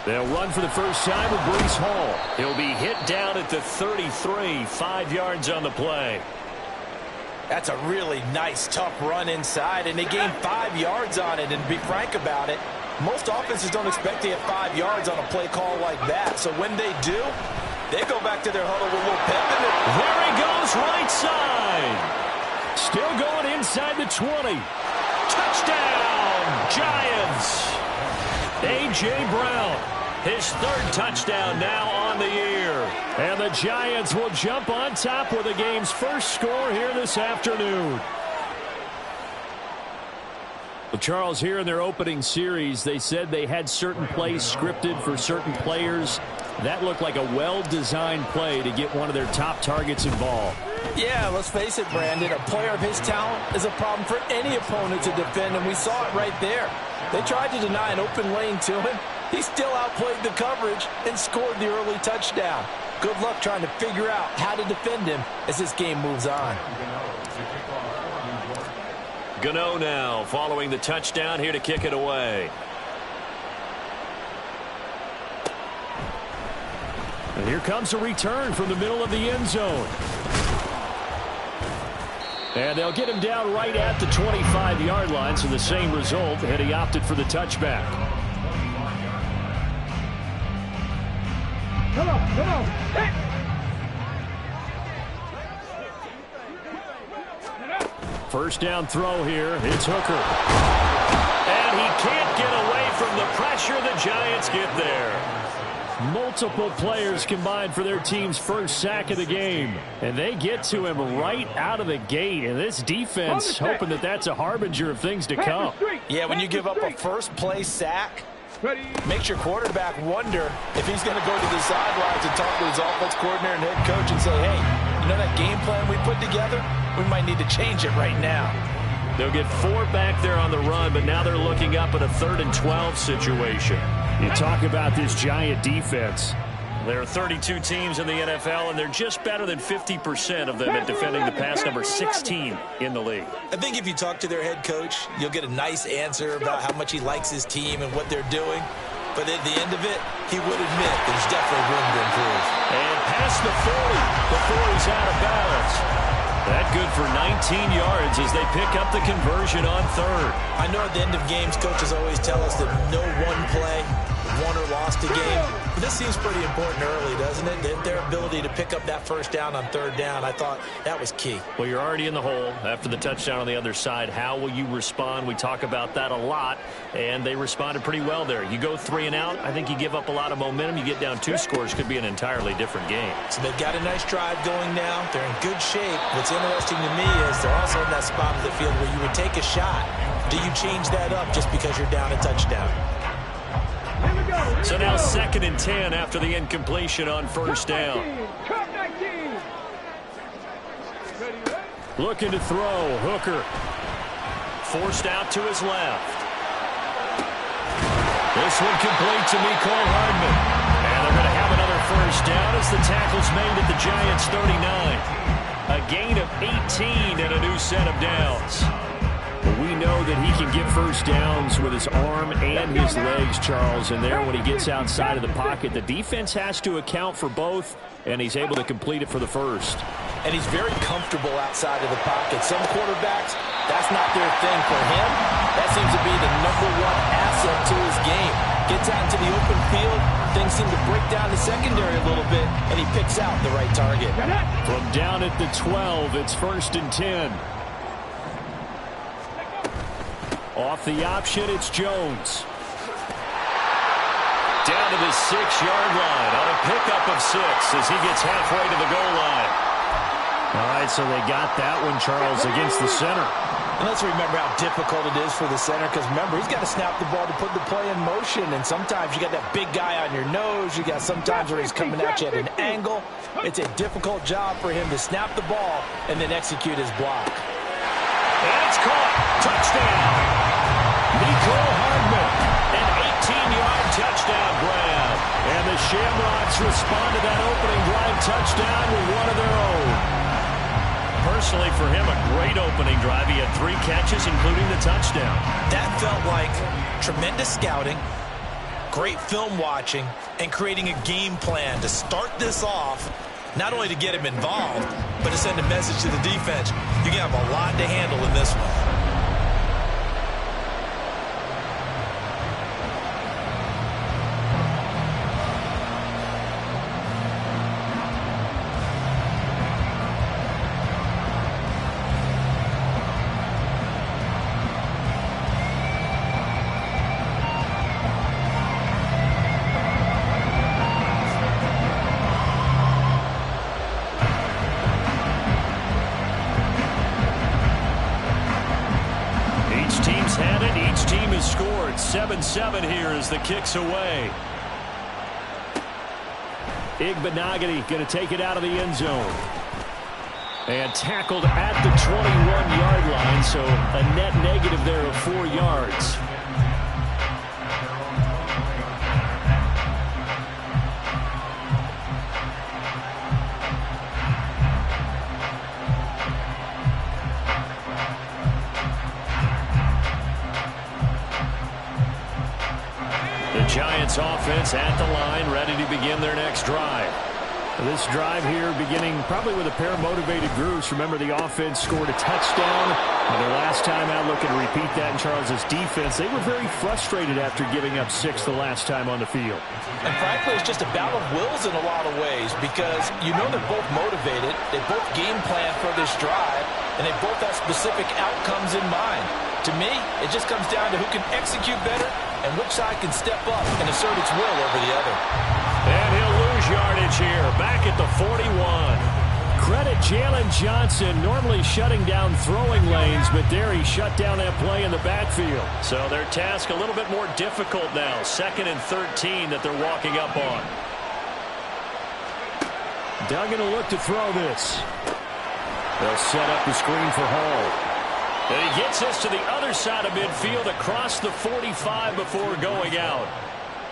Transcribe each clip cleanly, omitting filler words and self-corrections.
They'll run for the first time with Breece Hall. He'll be hit down at the 33, 5 yards on the play. That's a really nice, tough run inside, and they gained 5 yards on it. And to be frank about it, most offenses don't expect to get 5 yards on a play call like that. So when they do, they go back to their huddle with a little pep in it. There he goes, right side. Still going inside the 20. Touchdown, Giants. A.J. Brown, his third touchdown now on the year. And the Giants will jump on top with the game's first score here this afternoon. Well, Charles, here in their opening series, they said they had certain plays scripted for certain players. That looked like a well-designed play to get one of their top targets involved. Yeah, let's face it, Brandon. A player of his talent is a problem for any opponent to defend, and we saw it right there. They tried to deny an open lane to him. He still outplayed the coverage and scored the early touchdown. Good luck trying to figure out how to defend him as this game moves on. Gano now following the touchdown here to kick it away. And here comes a return from the middle of the end zone. And they'll get him down right at the 25-yard line, so the same result, and he opted for the touchback. Come on. Hey. First down throw here. It's Hooker. And he can't get away from the pressure. The Giants get there. Multiple players combined for their team's first sack of the game. And they get to him right out of the gate. And this defense hoping that that's a harbinger of things to come. Yeah, when you give up a first play sack, makes your quarterback wonder if he's going to go to the sidelines and talk to his offense coordinator and head coach and say, hey, you know that game plan we put together? We might need to change it right now. They'll get 4 back there on the run, but now they're looking up at a 3rd and 12 situation. You talk about this Giant defense. There are 32 teams in the NFL, and they're just better than 50% of them at defending the pass, number 16 in the league. I think if you talk to their head coach, you'll get a nice answer about how much he likes his team and what they're doing. But at the end of it, he would admit there's definitely room to improve. And past the 40. The 40's out of bounds. That good for 19 yards as they pick up the conversion on 3rd. I know at the end of games, coaches always tell us that no one play won or lost a game. But this seems pretty important early, doesn't it? Their ability to pick up that first down on 3rd down, I thought that was key. Well, you're already in the hole after the touchdown on the other side. How will you respond? We talk about that a lot, and they responded pretty well there. You go 3 and out, I think you give up a lot of momentum. You get down 2 scores, could be an entirely different game. So they've got a nice drive going now. They're in good shape. What's interesting to me is they're also in that spot of the field where you would take a shot. Do you change that up just because you're down a touchdown? So now 2nd and 10 after the incompletion on 1st down. Looking to throw. Hooker. Forced out to his left. This one complete to Mecole Hardman. And they're going to have another first down as the tackle's made at the Giants' 39. A gain of 18 and a new set of downs. We know that he can get first downs with his arm and his legs, Charles. And there, when he gets outside of the pocket, the defense has to account for both, and he's able to complete it for the first. And he's very comfortable outside of the pocket. Some quarterbacks, that's not their thing. For him, that seems to be the #1 asset to his game. Gets out into the open field, things seem to break down the secondary a little bit, and he picks out the right target. From down at the 12, it's 1st and 10. Off the option, it's Jones. Down to the 6-yard line on a pickup of 6 as he gets halfway to the goal line. All right, so they got that one, Charles, against the center. And let's remember how difficult it is for the center, because remember, he's got to snap the ball to put the play in motion, and sometimes you got that big guy on your nose. You got sometimes where he's coming at you at an angle. It's a difficult job for him to snap the ball and then execute his block. And it's caught. Touchdown. Mecole Hardman, an 18-yard touchdown grab. And the Shamrocks respond to that opening drive touchdown with one of their own. Personally, for him, a great opening drive. He had 3 catches, including the touchdown. That felt like tremendous scouting, great film watching and creating a game plan to start this off, not only to get him involved, but to send a message to the defense. You can have a lot to handle in this one. Had it. Each team has scored. 7-7 here as the kick's away. Igbenogany going to take it out of the end zone. And tackled at the 21-yard line, so a net negative there of 4 yards. Giants offense at the line, ready to begin their next drive. This drive here beginning probably with a pair of motivated groups. Remember, the offense scored a touchdown. And their last time out, looking to repeat that in Charles's defense. They were very frustrated after giving up 6 the last time on the field. And frankly, it's just a battle of wills in a lot of ways because you know they're both motivated. They both game plan for this drive, and they both have specific outcomes in mind. To me, it just comes down to who can execute better and which side can step up and assert its will over the other. And he'll lose yardage here, back at the 41. Credit Jalen Johnson, normally shutting down throwing lanes, but there he shut down that play in the backfield. So their task a little bit more difficult now. 2nd and 13 that they're walking up on. Duggan will look to throw this. They'll set up the screen for Hall. And he gets this to the other side of midfield across the 45 before going out.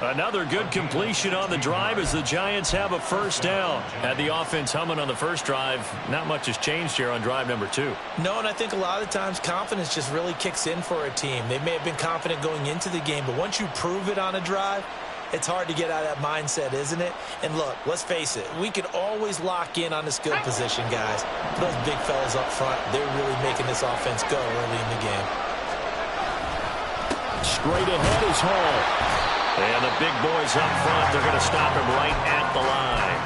Another good completion on the drive as the Giants have a first down. Had the offense humming on the first drive. Not much has changed here on drive number 2. No, and I think a lot of times confidence just really kicks in for a team. They may have been confident going into the game, but once you prove it on a drive, it's hard to get out of that mindset, isn't it? And look, let's face it, we can always lock in on the skill position, guys. Those big fellas up front, they're really making this offense go early in the game. Straight ahead is Hall. And the big boys up front, they're going to stop him right at the line.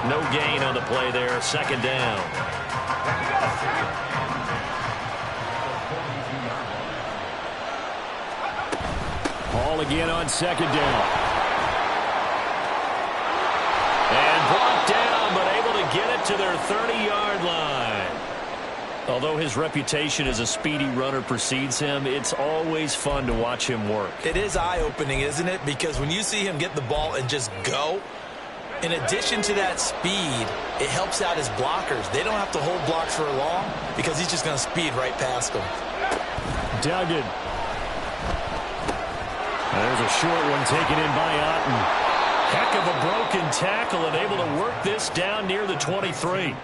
No gain on the play there, 2nd down. Hall again on 2nd down. And brought down, but able to get it to their 30-yard line. Although his reputation as a speedy runner precedes him, it's always fun to watch him work. It is eye-opening, isn't it? Because when you see him get the ball and just go, in addition to that speed, it helps out his blockers. They don't have to hold blocks for long because he's just going to speed right past them. Duggan. There's a short one taken in by Otten. Heck of a broken tackle and able to work this down near the 23.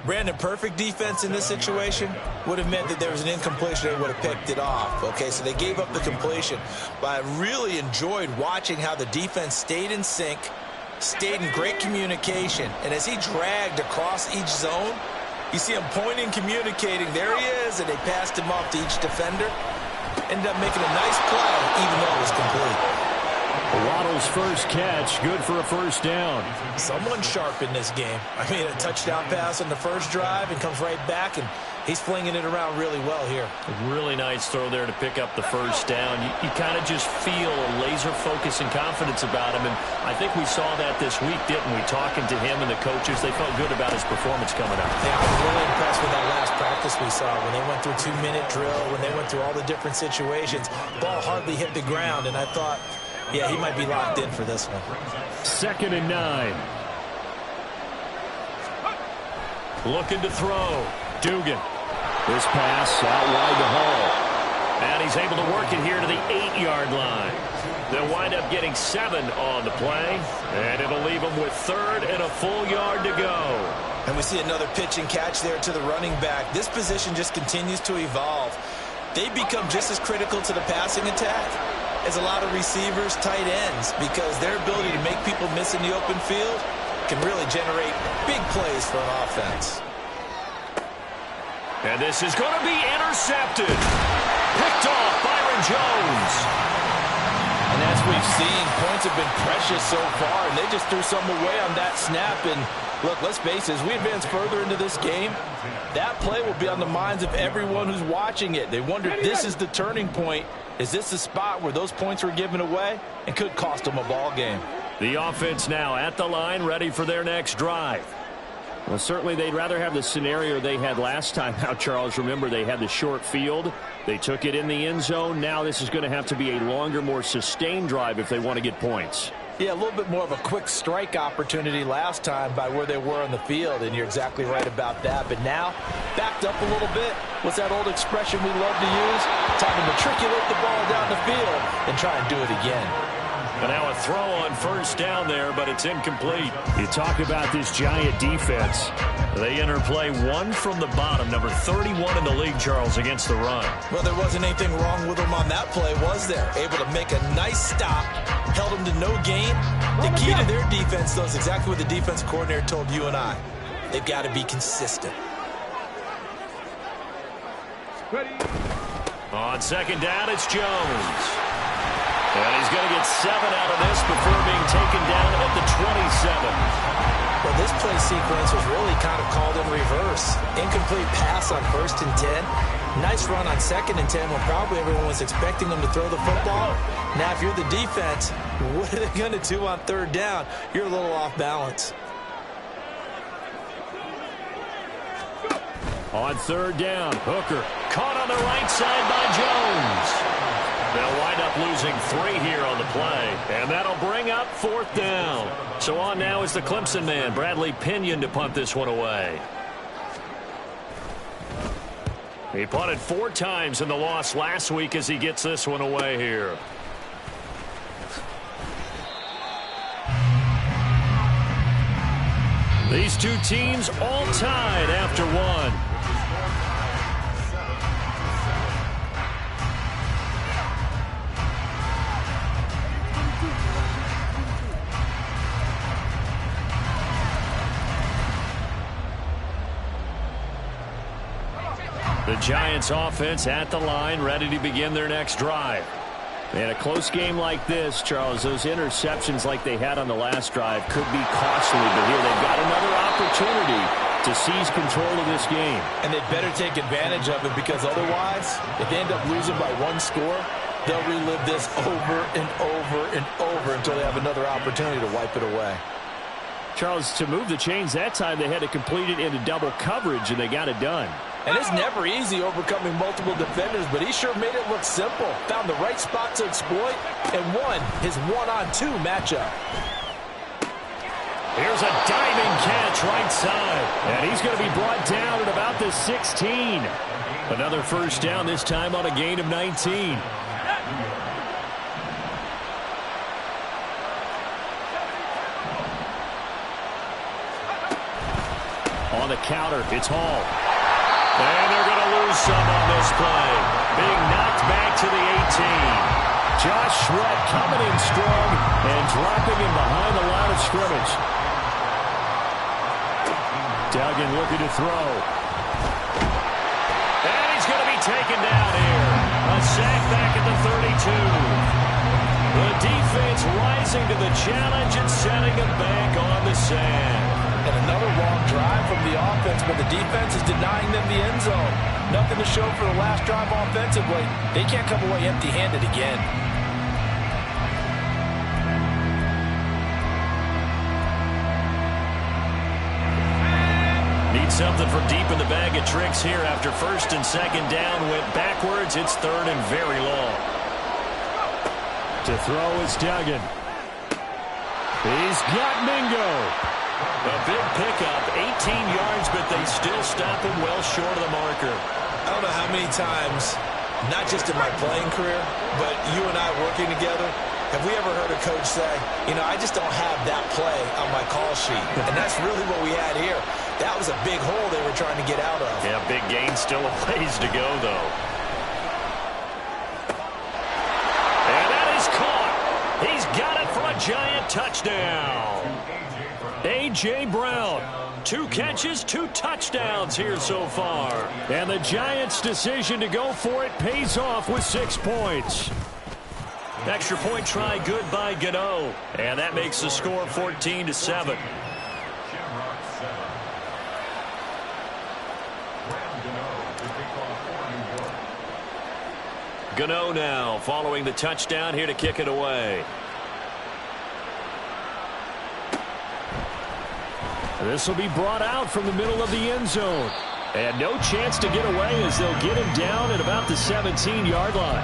Brandon, perfect defense in this situation would have meant that there was an incompletion. They would have picked it off. Okay, so they gave up the completion. But I really enjoyed watching how the defense stayed in sync, stayed in great communication. And as he dragged across each zone, you see him pointing, communicating. There he is, and they passed him off to each defender. Ended up making a nice play, even though it was complete. Waddle's first catch, good for a first down. Someone sharp in this game. I mean, a touchdown pass on the first drive and comes right back, and he's flinging it around really well here. A really nice throw there to pick up the first down. You kind of just feel a laser focus and confidence about him, and I think we saw that this week, didn't we? Talking to him and the coaches, they felt good about his performance coming up. Yeah, I was really impressed with that last practice we saw when they went through 2-minute drill, when they went through all the different situations. Ball hardly hit the ground, and I thought, yeah, he might be locked in for this one. 2nd and 9. Looking to throw. Dugan. This pass out wide to Hall. And he's able to work it here to the 8-yard line. They'll wind up getting 7 on the play. And it'll leave them with 3rd and a full yard to go. And we see another pitch and catch there to the running back. This position just continues to evolve. They become just as critical to the passing attack is a lot of receivers, tight ends, because their ability to make people miss in the open field can really generate big plays for an offense. And this is going to be intercepted. Picked off Byron Jones. And as we've seen, points have been precious so far, and they just threw some away on that snap. And look, let's face it, as we advance further into this game, that play will be on the minds of everyone who's watching it. They wonder if this is the turning point. Is this the spot where those points were given away and could cost them a ball game? The offense now at the line, ready for their next drive. Well, certainly they'd rather have the scenario they had last time out, Charles. Remember, they had the short field. They took it in the end zone. Now this is going to have to be a longer, more sustained drive if they want to get points. Yeah, a little bit more of a quick strike opportunity last time by where they were on the field, and you're exactly right about that. But now, backed up a little bit. What's that old expression we love to use? Time to matriculate the ball down the field and try and do it again. But now a throw on first down there, but it's incomplete. You talk about this Giant defense. They enter play one from the bottom, number 31 in the league, Charles, against the run. Well, there wasn't anything wrong with them on that play, was there? Able to make a nice stop, held them to no gain. The key to their defense, though, is exactly what the defense coordinator told you and I. They've got to be consistent. Ready. On second down, it's Jones. And he's going to get 7 out of this before being taken down at the 27. Well, this play sequence was really kind of called in reverse. Incomplete pass on 1st and 10. Nice run on 2nd and 10 when probably everyone was expecting them to throw the football. Now, if you're the defense, what are they going to do on 3rd down? You're a little off balance. On 3rd down, Hooker caught on the right side by Jones. They'll wind up losing 3 here on the play, and that'll bring up 4th down. So on now is the Clemson man, Bradley Pinion, to punt this one away. He punted 4 times in the loss last week as he gets this one away here. These two teams all tied after one. The Giants offense at the line, ready to begin their next drive. In a close game like this, Charles, those interceptions like they had on the last drive could be costly, but here they've got another opportunity to seize control of this game. And they'd better take advantage of it, because otherwise, if they end up losing by 1 score, they'll relive this over and over and over until they have another opportunity to wipe it away. Charles, to move the chains that time, they had to complete it into double coverage, and they got it done. And it's never easy overcoming multiple defenders, but he sure made it look simple. Found the right spot to exploit and won his 1-on-2 matchup. Here's a diving catch right side. And he's going to be brought down at about the 16. Another first down, this time on a gain of 19. On the counter, it's Hall. And they're going to lose some on this play. Being knocked back to the 18. Josh Sweat coming in strong and dropping him behind the line of scrimmage. Duggan looking to throw. And he's going to be taken down here. A sack back at the 32. The defense rising to the challenge and setting him back on the sand. And another long drive from the offense, but the defense is denying them the end zone. Nothing to show for the last drive offensively. They can't come away empty-handed again. Need something from deep in the bag of tricks here after 1st and 2nd down. Went backwards. It's 3rd and very long. To throw is Duggan. He's got Mingo. A big pickup, 18 yards, but they still stop him well short of the marker. I don't know how many times, not just in my playing career, but you and I working together, have we ever heard a coach say, you know, I just don't have that play on my call sheet. And that's really what we had here. That was a big hole they were trying to get out of. Yeah, big gain, still a ways to go, though. And that is Giant touchdown. A.J. Brown, 2 catches, 2 touchdowns here so far. And the Giants' decision to go for it pays off with 6 points. Extra point try good by Gano. And that makes the score 14-7. Gano now following the touchdown here to kick it away. This will be brought out from the middle of the end zone. And no chance to get away as they'll get him down at about the 17-yard line.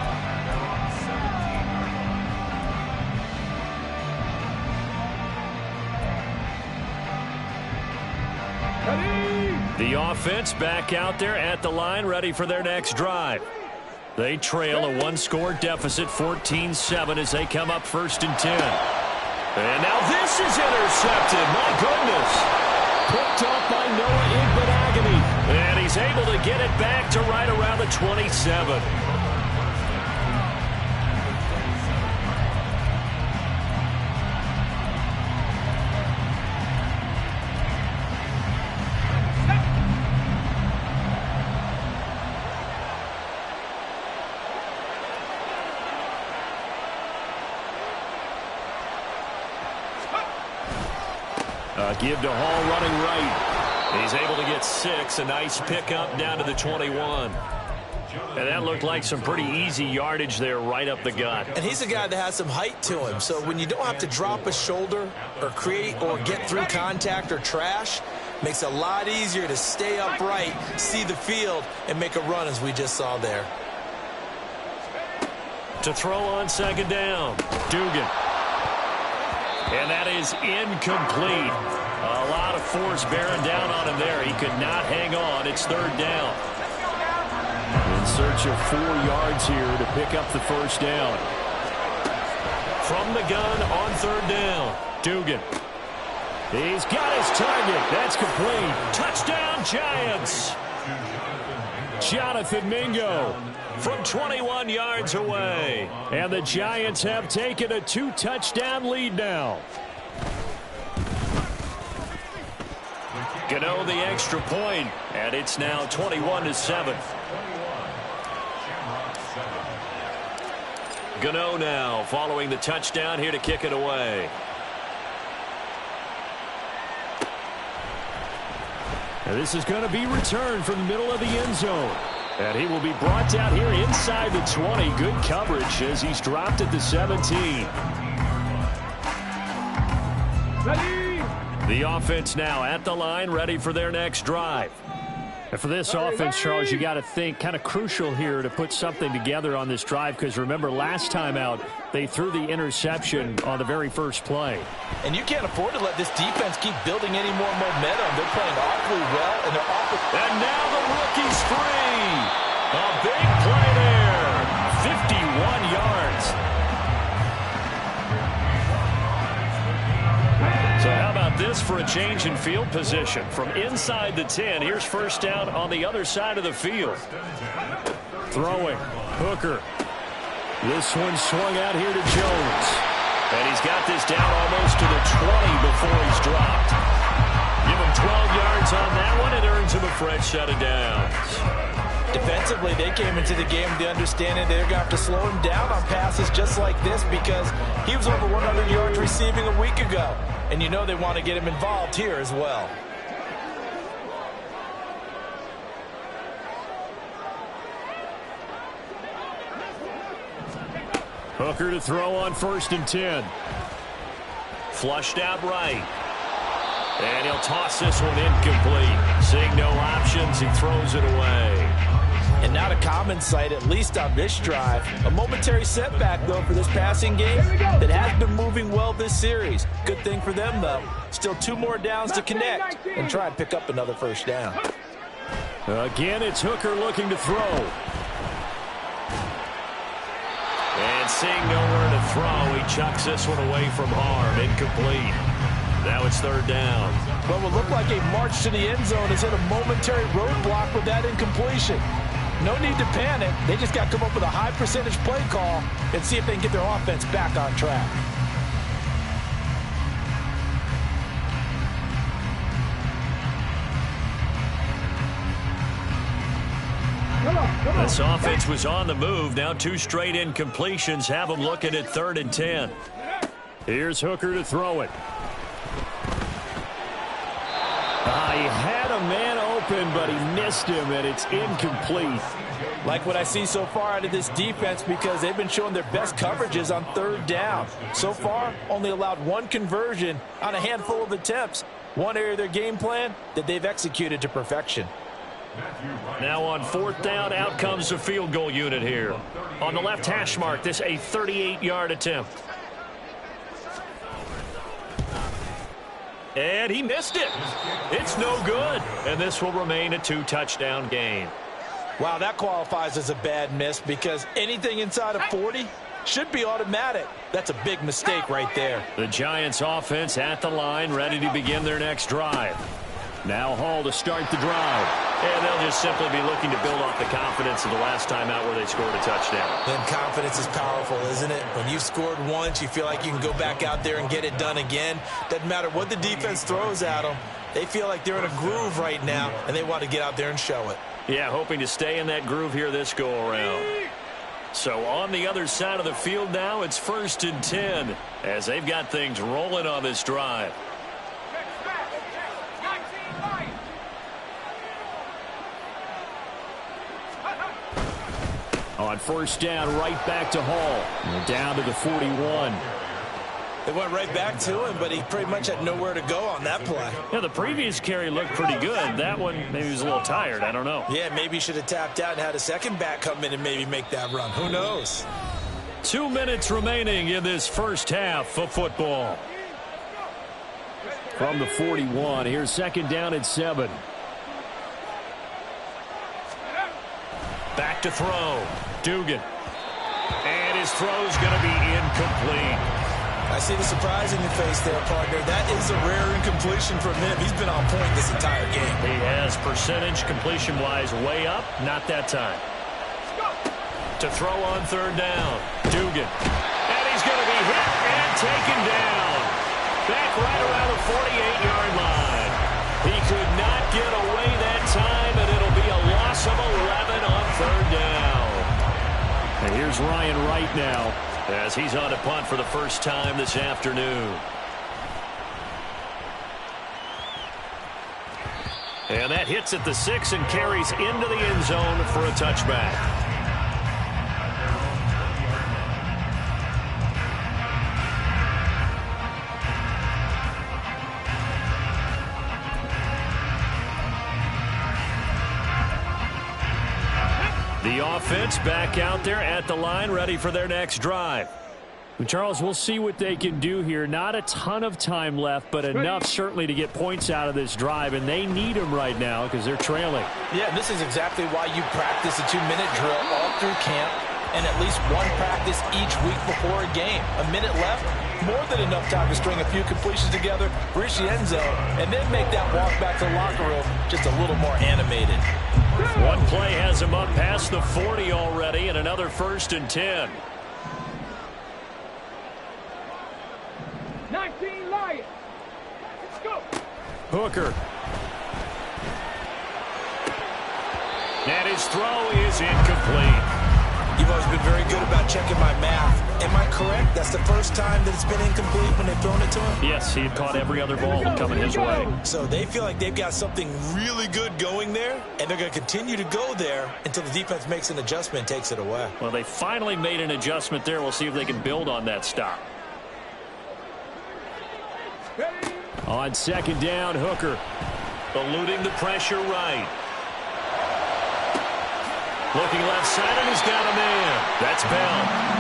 The offense back out there at the line, ready for their next drive. They trail a 1-score deficit, 14-7, as they come up 1st and 10. And now this is intercepted. My goodness. Picked off by Noah Igbenogany. And he's able to get it back to right around the 27. Give to Hall running right. He's able to get 6. A nice pickup down to the 21. And that looked like some pretty easy yardage there right up the gut. And he's a guy that has some height to him. So when you don't have to drop a shoulder or create or get through contact or trash, makes it a lot easier to stay upright, see the field, and make a run as we just saw there. To throw on 2nd down. Dugan. And that is incomplete. A lot of force bearing down on him there. He could not hang on. It's 3rd down. In search of 4 yards here to pick up the 1st down. From the gun on 3rd down. Dugan. He's got his target. That's complete. Touchdown, Giants. Jonathan Mingo from 21 yards away. And the Giants have taken a 2-touchdown lead now. Gano the extra point, and it's now 21-7. Gano now following the touchdown here to kick it away. And this is going to be returned from the middle of the end zone. And he will be brought down here inside the 20. Good coverage as he's dropped at the 17. The offense now at the line, ready for their next drive. And for this offense, Charles, you got to think kind of crucial here to put something together on this drive, because remember last time out they threw the interception on the very first play. And you can't afford to let this defense keep building any more momentum. They're playing awfully well, and they're awfully... And now the rookie's free. A big play there. 51 yards. So how about this for a change in field position? From inside the 10, here's 1st down on the other side of the field. Throwing. Hooker. This one swung out here to Jones. And he's got this down almost to the 20 before he's dropped. Give him 12 yards on that one. It earns him a fresh set of downs. Defensively, they came into the game with the understanding they're going to have to slow him down on passes just like this, because he was over 100 yards receiving a week ago. And you know they want to get him involved here as well. Hooker to throw on 1st and 10. Flushed out right. And he'll toss this one incomplete. Seeing no options, he throws it away. And not a common sight, at least on this drive. A momentary setback, though, for this passing game that has been moving well this series. Good thing for them, though. Still 2 more downs to connect and try and pick up another 1st down. Again, it's Hooker looking to throw. And seeing nowhere to throw, he chucks this one away from harm. Incomplete. Now it's 3rd down. Well, it will look like a march to the end zone has hit a momentary roadblock with that incompletion. No need to panic. They just got to come up with a high percentage play call and see if they can get their offense back on track. This offense was on the move. Now 2 straight incompletions have them looking at 3rd and 10. Here's Hooker to throw it. He had a man open, but he missed him, and it's incomplete. Like what I see so far out of this defense, because they've been showing their best coverages on 3rd down. So far, only allowed 1 conversion on a handful of attempts. One area of their game plan that they've executed to perfection. Now on 4th down, out comes the field goal unit here. On the left hash mark, this a 38-yard attempt. And he missed it. It's no good. And this will remain a 2-touchdown game. Wow, that qualifies as a bad miss, because anything inside of 40 should be automatic. That's a big mistake right there. The Giants offense at the line, ready to begin their next drive. Now Hall to start the drive. And they'll just simply be looking to build off the confidence of the last time out where they scored a touchdown. And confidence is powerful, isn't it? When you've scored once, you feel like you can go back out there and get it done again. Doesn't matter what the defense throws at them. They feel like they're in a groove right now, and they want to get out there and show it. Yeah, hoping to stay in that groove here this go-around. So on the other side of the field now, it's 1st and 10 as they've got things rolling on this drive. On 1st down, right back to Hall. Down to the 41. They went right back to him, but he pretty much had nowhere to go on that play. Yeah, the previous carry looked pretty good. That one, maybe he was a little tired. I don't know. Yeah, maybe he should have tapped out and had a second back come in and maybe make that run. Who knows? 2 minutes remaining in this first half of football. From the 41, here's 2nd down at 7. Back to throw. Dugan. And his throw's going to be incomplete. I see the surprise in your face there, partner. That is a rare incompletion from him. He's been on point this entire game. He has percentage completion-wise way up. Not that time. To throw on 3rd down. Dugan. And he's going to be hit and taken down. Back right around the 48-yard line. He could not get away that time, and it'll be a loss of 11 on 3rd down. And here's Ryan Wright now, as he's on a punt for the first time this afternoon. And that hits at the 6 and carries into the end zone for a touchback. The offense back out there at the line, ready for their next drive. Charles, we'll see what they can do here. Not a ton of time left, but enough certainly to get points out of this drive, and they need them right now because they're trailing. Yeah, this is exactly why you practice a 2-minute drill all through camp and at least one practice each week before a game. A minute left, more than enough time to string a few completions together, reach the end zone, and then make that walk back to the locker room just a little more animated. One play has him up past the 40 already, and another 1st and 10. 19 Lions. Let's go. Hooker. And his throw is incomplete. You've always been very good about checking my math. Am I correct? That's the first time that it's been incomplete when they've thrown it to him? Yes, he had caught every other ball coming his way. So they feel like they've got something really good going there, and they're going to continue to go there until the defense makes an adjustment and takes it away. Well, they finally made an adjustment there. We'll see if they can build on that stop. On 2nd down, Hooker. Eluding the pressure right. Looking left side, and he's got a man. That's Bell.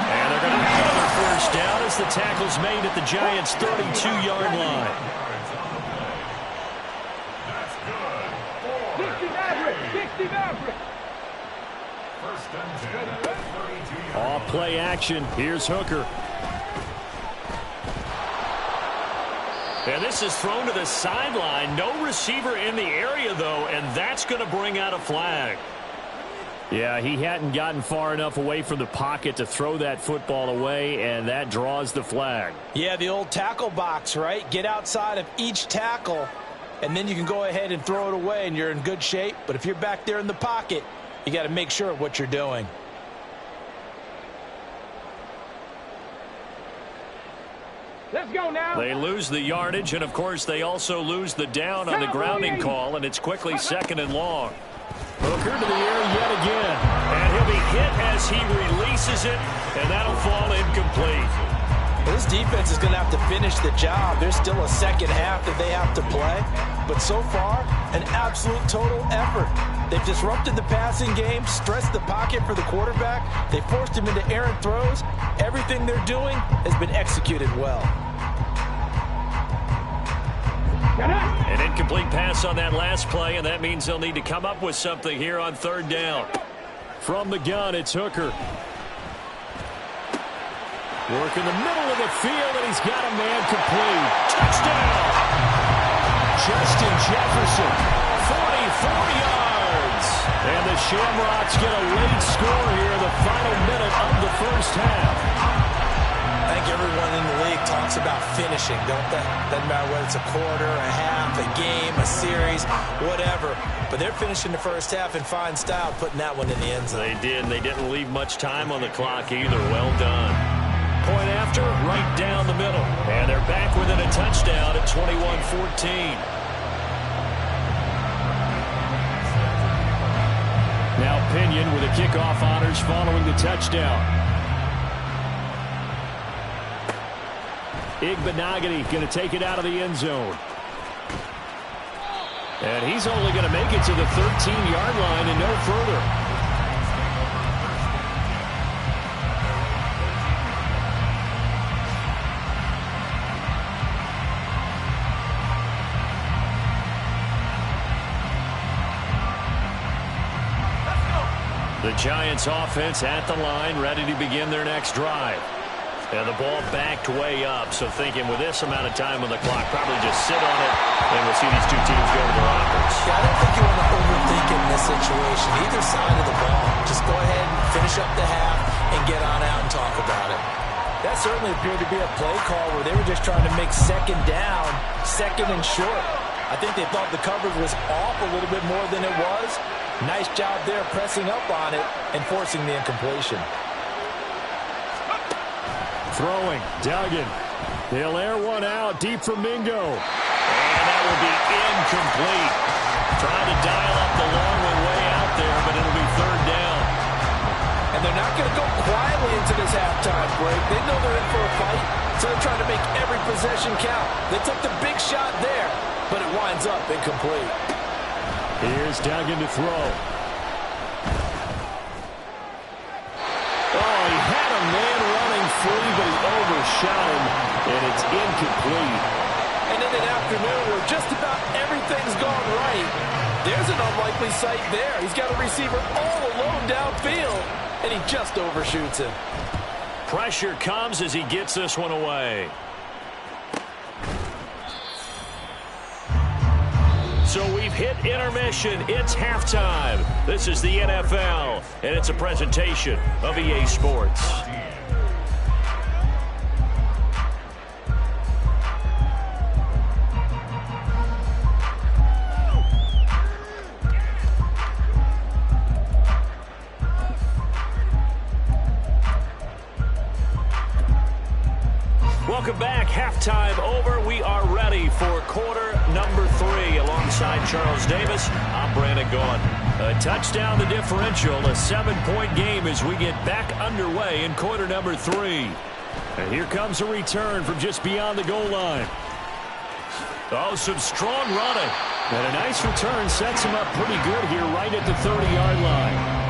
And they're going to have another 1st down as the tackle's made at the Giants' 32-yard line. 60 Maverick. Off play action. Here's Hooker. And this is thrown to the sideline. No receiver in the area, though, and that's going to bring out a flag. Yeah, he hadn't gotten far enough away from the pocket to throw that football away, and that draws the flag. Yeah, the old tackle box, right? Get outside of each tackle, and then you can go ahead and throw it away, and you're in good shape. But if you're back there in the pocket, You got to make sure of what you're doing. Let's go now. They lose the yardage, and, of course, they also lose the down on the grounding call, and it's quickly 2nd and long. Hooker to the air yet again. And he'll be hit as he releases it, and that'll fall incomplete. This defense is going to have to finish the job. There's still a second half that they have to play. But so far, an absolute total effort. They've disrupted the passing game, stressed the pocket for the quarterback. They forced him into errant throws. Everything they're doing has been executed well. An incomplete pass on that last play, and that means they'll need to come up with something here on 3rd down. From the gun, it's Hooker. Work in the middle of the field, and he's got a man complete. Touchdown! Justin Jefferson, 44 yards. And the Shamrocks get a late score here in the final minute of the first half. I think everyone in the league talks about finishing, don't they? Doesn't matter whether it's a quarter, a half, a game, a series, whatever. But they're finishing the first half in fine style, putting that one in the end zone. They did, and they didn't leave much time on the clock either. Well done. Point after, right down the middle. And they're back within a touchdown at 21-14. Now Pinion with the kickoff honors following the touchdown. Igbenogany going to take it out of the end zone. And he's only going to make it to the 13-yard line and no further. The Giants offense at the line, ready to begin their next drive. And the ball backed way up, so thinking with this amount of time on the clock, probably just sit on it, and we'll see these two teams go to their offense. Yeah, I don't think you want to overthink it in this situation. Either side of the ball. Just go ahead and finish up the half and get on out and talk about it. That certainly appeared to be a play call where they were just trying to make 2nd down, 2nd and short. I think they thought the coverage was off a little bit more than it was. Nice job there pressing up on it and forcing the incompletion. Throwing, Duggan. They'll air one out deep for Mingo. And that will be incomplete. Trying to dial up the long one way out there, but it'll be 3rd down. And they're not going to go quietly into this halftime break. They know they're in for a fight, so they're trying to make every possession count. They took the big shot there, but it winds up incomplete. Here's Duggan to throw. Oh, he had a man running free, but he overshot him, and it's incomplete. And in an afternoon where just about everything's gone right, there's an unlikely sight there. He's got a receiver all alone downfield, and he just overshoots him. Pressure comes as he gets this one away. So we've hit intermission. It's halftime. This is the NFL, and it's a presentation of EA Sports. Welcome back. Halftime over. We are ready for quarter number 3. Alongside Charles Davis, I'm Brandon Gaughan. A touchdown, the differential, a 7-point game as we get back underway in quarter number 3. And here comes a return from just beyond the goal line. Oh, some strong running. And a nice return sets him up pretty good here right at the 30-yard line.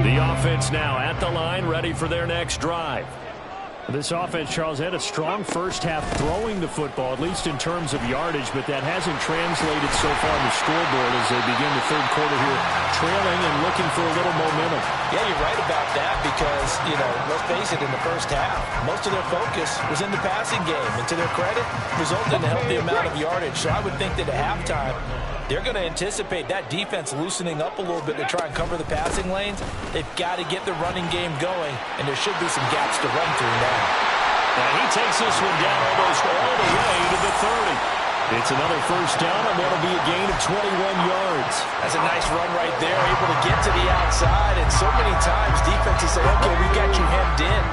The offense now at the line, ready for their next drive. This offense, Charles, had a strong first half throwing the football, at least in terms of yardage, but that hasn't translated so far on the scoreboard as they begin the third quarter here, trailing and looking for a little momentum. Yeah, you're right about that because, let's face it, in the first half, most of their focus was in the passing game. And to their credit, resulted in a healthy amount of yardage. So I would think that at halftime, they're going to anticipate that defense loosening up a little bit to try and cover the passing lanes. They've got to get the running game going, and there should be some gaps to run through now. And he takes this one down almost all the way to the 30. It's another first down, and that'll be a gain of 21 yards. That's a nice run right there, able to get to the outside. And so many times defenses say, okay, we got you hemmed in.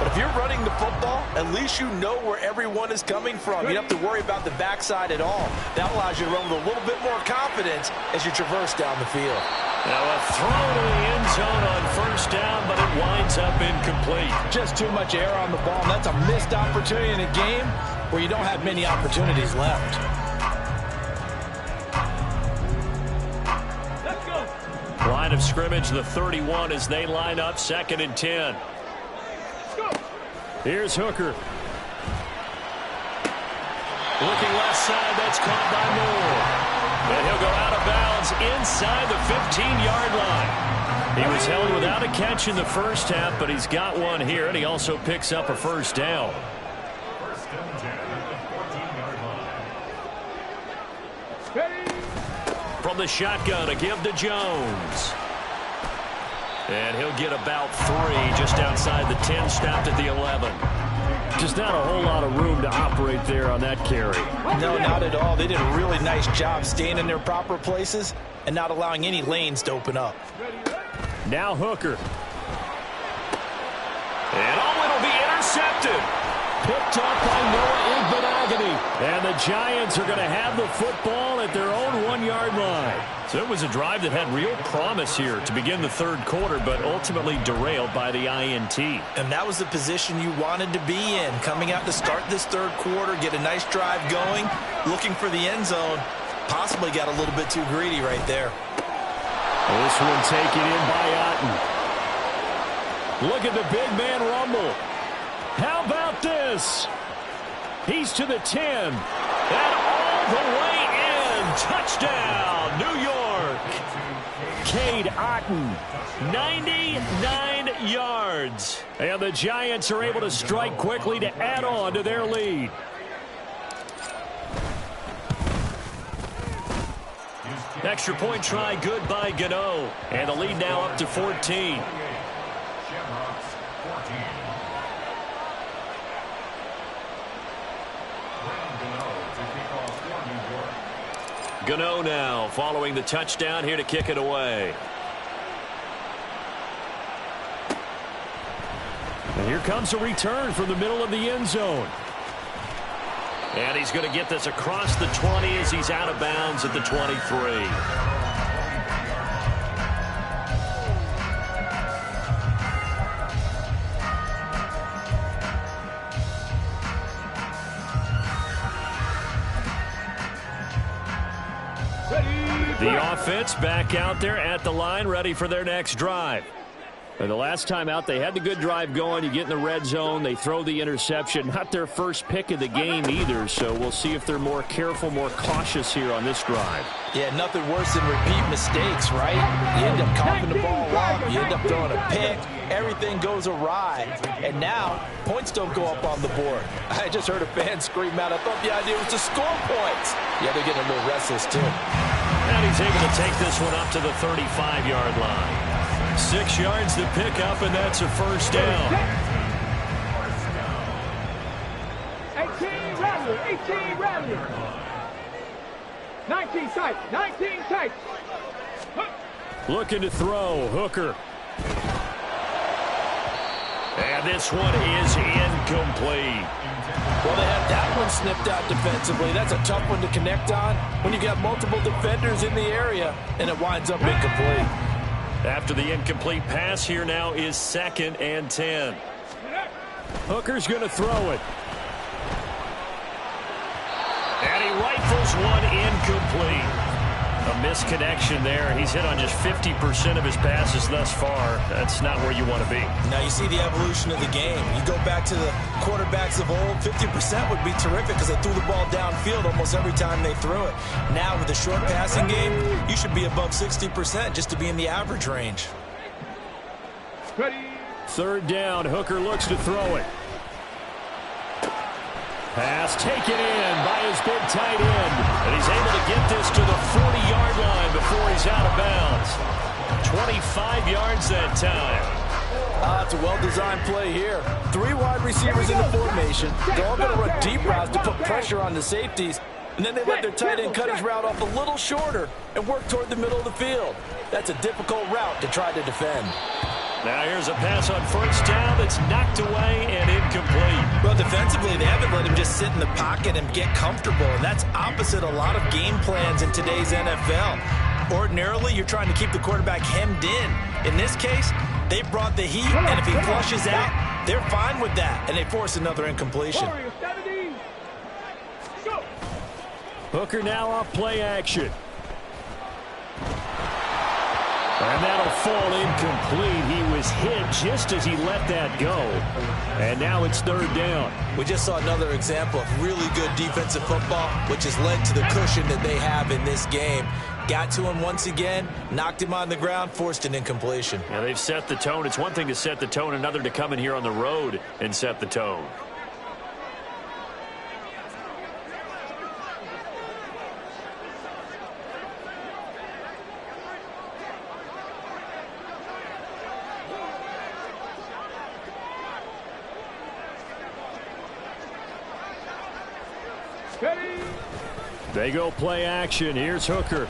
But if you're running the football, at least you know where everyone is coming from. You don't have to worry about the backside at all. That allows you to run with a little bit more confidence as you traverse down the field. Now a throw to the end zone on first down, but it winds up incomplete. Just too much air on the ball, and that's a missed opportunity in a game where you don't have many opportunities left. Let's go. Line of scrimmage, the 31 as they line up 2nd and 10. Here's Hooker. Looking left side, that's caught by Moore. And he'll go out of bounds inside the 15-yard line. He was held without a catch in the first half, but he's got one here, and he also picks up a first down. From the shotgun, a give to Jones. And he'll get about 3 just outside the 10, stopped at the 11. Just not a whole lot of room to operate there on that carry. No, not at all. They did a really nice job staying in their proper places and not allowing any lanes to open up. Now Hooker. And it'll be intercepted. Picked up by Noah Igbenogany. And the Giants are going to have the football at their own 1-yard line. So it was a drive that had real promise here to begin the third quarter, but ultimately derailed by the INT. And that was the position you wanted to be in. Coming out to start this third quarter, get a nice drive going, looking for the end zone. Possibly got a little bit too greedy right there. This one taken in by Otten. Look at the big man rumble. How about this? He's to the 10. And all the way in. Touchdown, New York. Cade Otten, 99 yards. And the Giants are able to strike quickly to add on to their lead. Extra point try good by Gano. And the lead now up to 14. Gano now following the touchdown here to kick it away. And here comes a return from the middle of the end zone. And he's going to get this across the 20 as he's out of bounds at the 23. The offense back out there at the line, ready for their next drive. And the last time out, they had the good drive going. You get in the red zone, they throw the interception. Not their first pick of the game either, so we'll see if they're more careful, more cautious here on this drive. Yeah, nothing worse than repeat mistakes, right? You end up coughing the ball up, you end up throwing a pick, everything goes awry. And now, points don't go up on the board. I just heard a fan scream out, I thought the idea was to score points. Yeah, they're getting a little restless too. And he's able to take this one up to the 35-yard line. 6 yards to pick up, and that's a first down. 18 Rattler, 18 Rattler. 19 tight, 19 tight. Looking to throw, Hooker. And this one is incomplete. Well, they had that one snipped out defensively. That's a tough one to connect on when you got multiple defenders in the area, and it winds up incomplete. After the incomplete pass, here now is 2nd and 10. Hooker's going to throw it. And he rifles one incomplete. A misconnection there. He's hit on just 50% of his passes thus far. That's not where you want to be. Now you see the evolution of the game. You go back to the quarterbacks of old, 50% would be terrific because they threw the ball downfield almost every time they threw it. Now with the short passing game, you should be above 60% just to be in the average range. Ready. 3rd down. Hooker looks to throw it. Pass taken in by his big tight end. And he's able to get this to the 40-yard line before he's out of bounds. 25 yards that time. It's a well-designed play here. 3 wide receivers in the formation. They're all going to run deep routes to put pressure on the safeties. And then they let their tight end cut his route off a little shorter and work toward the middle of the field. That's a difficult route to try to defend. Now here's a pass on first down that's knocked away and incomplete. Well, defensively, they haven't let him just sit in the pocket and get comfortable, and that's opposite a lot of game plans in today's NFL. Ordinarily, you're trying to keep the quarterback hemmed in. In this case, they brought the heat, and if he flushes out, they're fine with that, and they force another incompletion. Hooker now off play action. And that'll fall incomplete. He was hit just as he let that go. And now it's third down. We just saw another example of really good defensive football, which has led to the cushion that they have in this game. Got to him once again, knocked him on the ground, forced an incompletion. Now they've set the tone. It's one thing to set the tone, another to come in here on the road and set the tone. They go play action. Here's Hooker.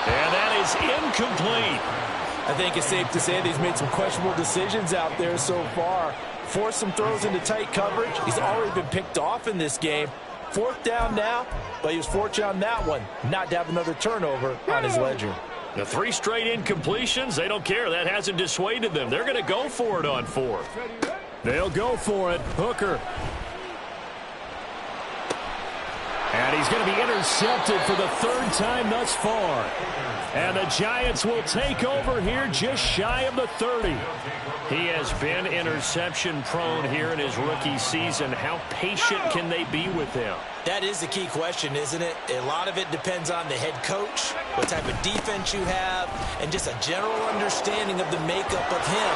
And that is incomplete. I think it's safe to say that he's made some questionable decisions out there so far. Forced some throws into tight coverage. He's already been picked off in this game. Fourth down now, but he was fortunate on that one not to have another turnover on his ledger. The 3 straight incompletions, they don't care. That hasn't dissuaded them. They're going to go for it on 4th. They'll go for it. Hooker. And he's going to be intercepted for the 3rd time thus far. And the Giants will take over here just shy of the 30. He has been interception prone here in his rookie season. How patient can they be with him? That is the key question, isn't it? A lot of it depends on the head coach, what type of defense you have, and just a general understanding of the makeup of him.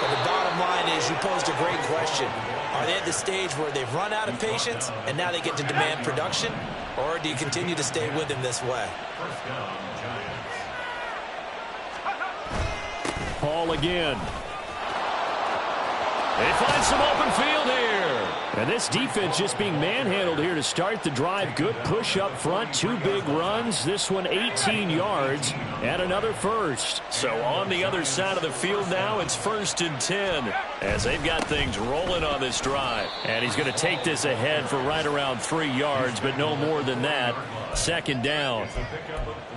But the bottom line is you posed a great question. Are they at the stage where they've run out of patience and now they get to demand production? Or do you continue to stay with him this way? Paul again. They find some open field here. And this defense just being manhandled here to start the drive. Good push up front, 2 big runs. This one 18 yards and another first. So on the other side of the field now, it's 1st and 10 as they've got things rolling on this drive. And he's going to take this ahead for right around 3 yards, but no more than that. 2nd down.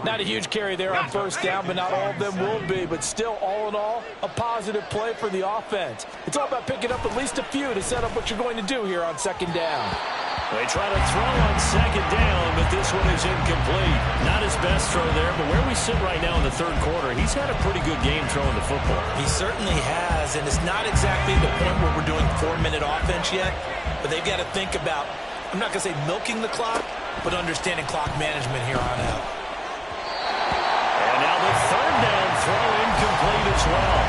Not a huge carry there on 1st down, but not all of them will be. But still, all in all, a positive play for the offense. It's all about picking up at least a few to set up what you're going to do here on 2nd down. They try to throw on 2nd down, but this one is incomplete. Not his best throw there, but where we sit right now in the 3rd quarter, he's had a pretty good game throwing the football. He certainly has, and it's not exactly the point where we're doing 4-minute offense yet, but they've got to think about, I'm not going to say milking the clock, but understanding clock management here on out. And now the 3rd down throw incomplete as well.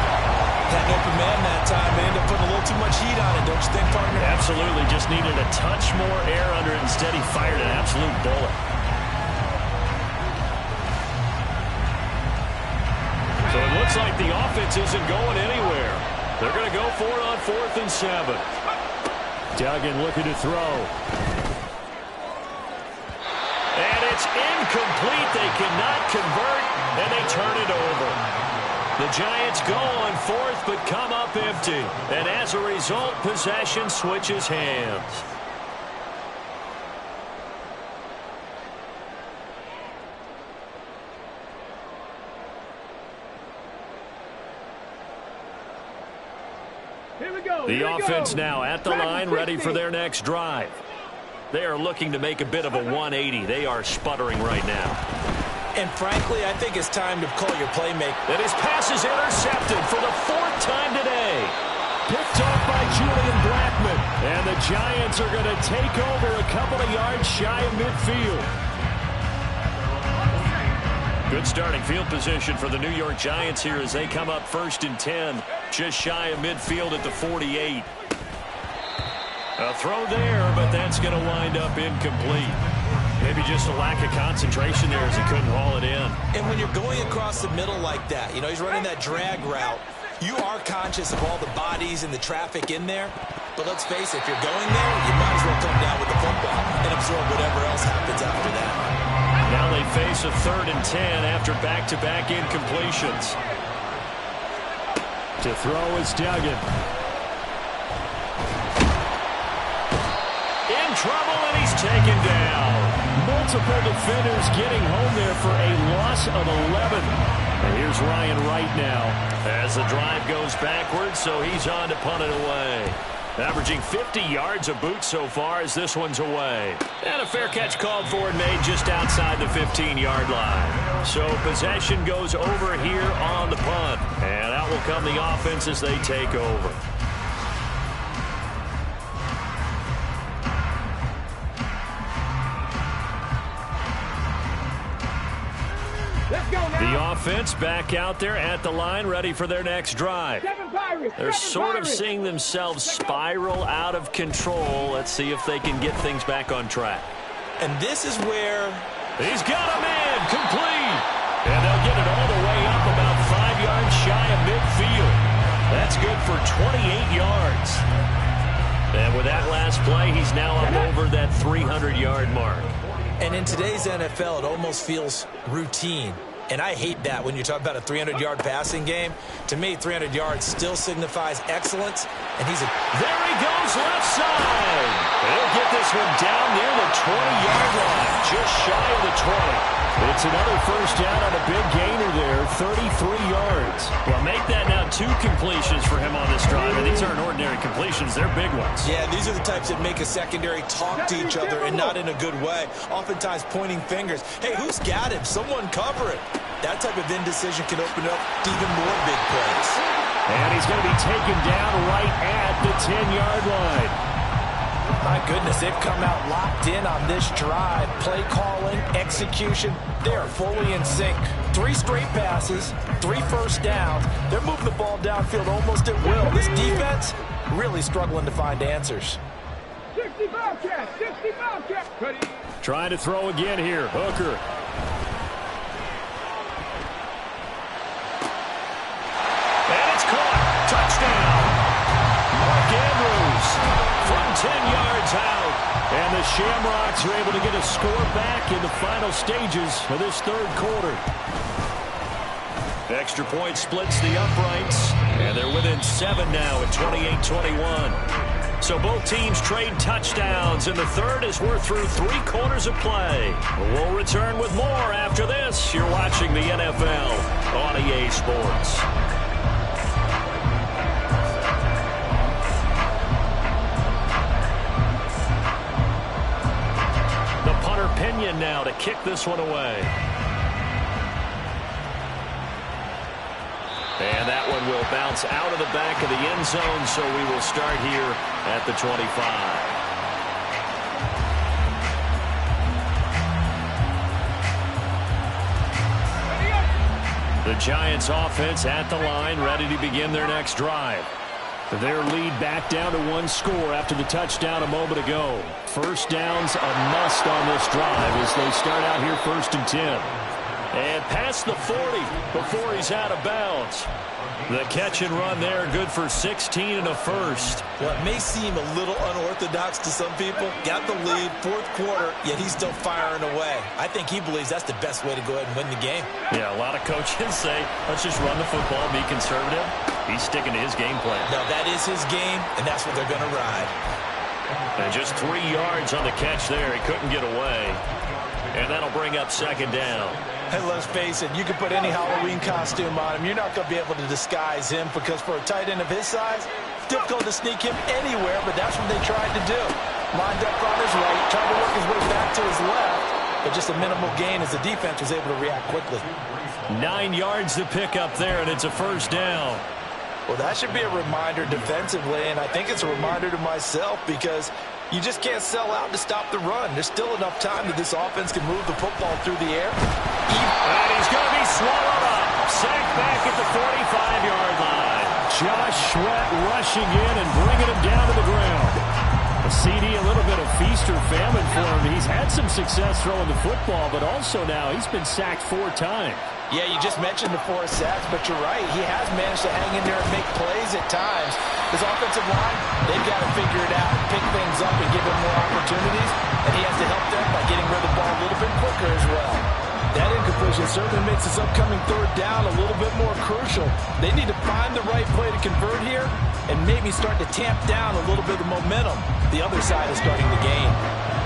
Had an open man that time. They ended up putting a little too much heat on it, don't you think, partner? Absolutely. Just needed a touch more air under it. Instead, he fired an absolute bullet. So it looks like the offense isn't going anywhere. They're going to go for it on 4th and 7. Duggan looking to throw. And it's incomplete. They cannot convert, and they turn it over. The Giants go on 4th, but come up empty. And as a result, possession switches hands. Here we go. The offense now at the line, ready for their next drive. They are looking to make a bit of a 180. They are sputtering right now. And frankly, I think it's time to call your playmaker. And his pass is intercepted for the 4th time today. Picked off by Julian Blackmon. And the Giants are going to take over a couple of yards shy of midfield. Good starting field position for the New York Giants here as they come up 1st and 10. Just shy of midfield at the 48. A throw there, but that's going to wind up incomplete. Maybe just a lack of concentration there as he couldn't haul it in. And when you're going across the middle like that, you know, he's running that drag route, you are conscious of all the bodies and the traffic in there. But let's face it, if you're going there, you might as well come down with the football and absorb whatever else happens after that. Now they face a 3rd and 10 after back-to-back incompletions. To throw is Duggan. In trouble, and he's taken down. Multiple defenders getting home there for a loss of 11. And here's Ryan Wright now as the drive goes backwards, so he's on to punt it away. Averaging 50 yards a boot so far as this one's away. And a fair catch called for and made just outside the 15-yard line. So possession goes over here on the punt. And out will come the offense as they take over. Let's go now. The offense back out there at the line, ready for their next drive. They're sort of seeing themselves spiral out of control. Let's see if they can get things back on track. And this is where... He's got a man complete. And they'll get it all the way up about 5 yards shy of midfield. That's good for 28 yards. And with that last play, he's now up over that 300-yard mark. And in today's NFL, it almost feels routine. And I hate that when you talk about a 300-yard passing game. To me, 300 yards still signifies excellence. And he's a... There he goes, left side. He'll get this one down near the 20-yard line, just shy of the 20. It's another first down on a big gainer there, 33 yards. Well, make that now 2 completions for him on this drive. And these aren't ordinary completions. They're big ones. Yeah, these are the types that make a secondary talk to each other and not in a good way. Oftentimes pointing fingers. Hey, who's got him? Someone cover it. That type of indecision can open up to even more big plays. And he's going to be taken down right at the 10-yard line. My goodness, they've come out locked in on this drive. Play calling, execution, they are fully in sync. 3 straight passes, 3 first downs. They're moving the ball downfield almost at will. This defense really struggling to find answers. 60 Bobcats, 60 Bobcats. Ready. Trying to throw again here, Hooker. And it's caught. Touchdown. Mark Andrews from 10 yards out. And the Shamrocks are able to get a score back in the final stages of this 3rd quarter. Extra point splits the uprights, and they're within 7 now at 28-21. So both teams trade touchdowns in the 3rd as we're through 3 quarters of play. We'll return with more after this. You're watching the NFL on EA Sports. Pinion now to kick this one away. And that one will bounce out of the back of the end zone, so we will start here at the 25. The Giants offense at the line, ready to begin their next drive. Their lead back down to 1 score after the touchdown a moment ago. First down's a must on this drive as they start out here 1st and 10. And past the 40 before he's out of bounds. The catch and run there, good for 16 and a first. Well, it may seem a little unorthodox to some people. Got the lead, 4th quarter, yet he's still firing away. I think he believes that's the best way to go ahead and win the game. Yeah, a lot of coaches say, let's just run the football, be conservative. He's sticking to his game plan. No, that is his game, and that's what they're going to ride. And just 3 yards on the catch there. He couldn't get away. And that'll bring up 2nd down. Hey, let's face it, you can put any Halloween costume on him. You're not going to be able to disguise him because for a tight end of his size, it's difficult to sneak him anywhere, but that's what they tried to do. Lined up on his right, tried to work his way back to his left, but just a minimal gain as the defense was able to react quickly. 9 yards to pick up there, and it's a first down. Well, that should be a reminder defensively, and I think it's a reminder to myself because you just can't sell out to stop the run. There's still enough time that this offense can move the football through the air. And he's going to be swallowed up. Sacked back at the 45-yard line. Josh Sweat rushing in and bringing him down to the ground. A CD, a little bit of feast or famine for him. He's had some success throwing the football, but also now he's been sacked 4 times. Yeah, you just mentioned the 4 sacks, but you're right. He has managed to hang in there and make plays at times. His offensive line, they've got to figure it out, pick things up, and give him more opportunities. And he has to help them by getting rid of the ball a little bit quicker as well. That incompletion certainly makes this upcoming 3rd down a little bit more crucial. They need to find the right play to convert here and maybe start to tamp down a little bit of momentum. The other side is starting to gain.